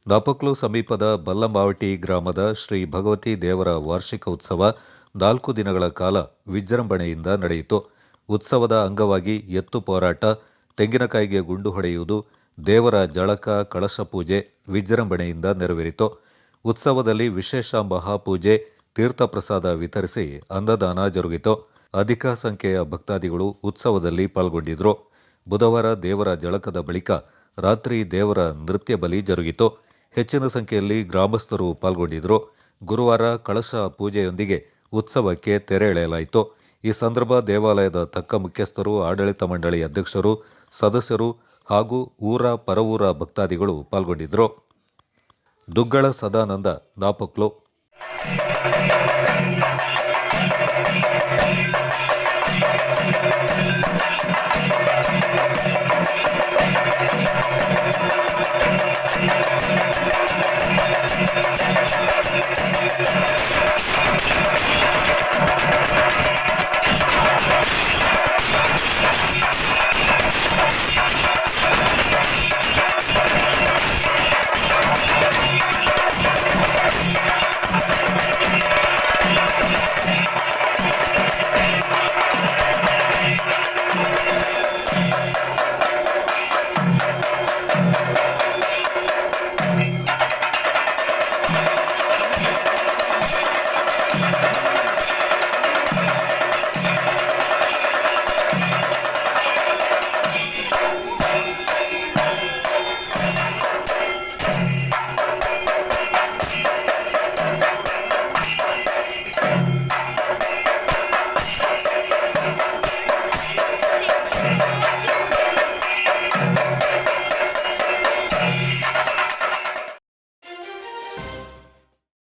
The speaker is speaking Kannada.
ದಾಪಕ್ಲು ಸಮೀಪದ ಬಲ್ಲಂಬಾವಟಿ ಗ್ರಾಮದ ಶ್ರೀ ಭಗವತಿ ದೇವರ ವಾರ್ಷಿಕ ಉತ್ಸವ 4 ದಿನಗಳ ಕಾಲ ವಿಜೃಂಭಣೆಯಿಂದ ನಡೆಯಿತು. ಉತ್ಸವದ ಅಂಗವಾಗಿ ಎತ್ತು ಪೋರಾಟ, ತೆಂಗಿನಕಾಯಿಗೆ ಗುಂಡು ಹೊಡೆಯುವುದು, ದೇವರ ಜಳಕ, ಕಳಶ ಪೂಜೆ ವಿಜೃಂಭಣೆಯಿಂದ ನೆರವೇರಿತು. ಉತ್ಸವದಲ್ಲಿ ವಿಶೇಷ ಮಹಾಪೂಜೆ, ತೀರ್ಥಪ್ರಸಾದ ವಿತರಿಸಿ ಅನ್ನದಾನ ಜರುಗಿತು. ಅಧಿಕ ಸಂಖ್ಯೆಯ ಭಕ್ತಾದಿಗಳು ಉತ್ಸವದಲ್ಲಿ ಪಾಲ್ಗೊಂಡಿದ್ದರು. ಬುಧವಾರ ದೇವರ ಜಳಕದ ಬಳಿಕ ರಾತ್ರಿ ದೇವರ ನೃತ್ಯ ಬಲಿ ಜರುಗಿತು. ಹೆಚ್ಚಿನ ಸಂಖ್ಯೆಯಲ್ಲಿ ಗ್ರಾಮಸ್ಥರು ಪಾಲ್ಗೊಂಡಿದ್ದರು. ಗುರುವಾರ ಕಳಶ ಪೂಜೆಯೊಂದಿಗೆ ಉತ್ಸವಕ್ಕೆ ತೆರೆ ಎಳೆಯಲಾಯಿತು. ಈ ಸಂದರ್ಭ ದೇವಾಲಯದ ತಕ್ಕ ಮುಖ್ಯಸ್ಥರು, ಆಡಳಿತ ಮಂಡಳಿ ಅಧ್ಯಕ್ಷರು, ಸದಸ್ಯರು ಹಾಗೂ ಊರ ಪರವೂರ ಭಕ್ತಾದಿಗಳು ಪಾಲ್ಗೊಂಡಿದ್ದರು. ದುಗ್ಗಳ ಸದಾನಂದ, ದಾಪಕ್ಲು.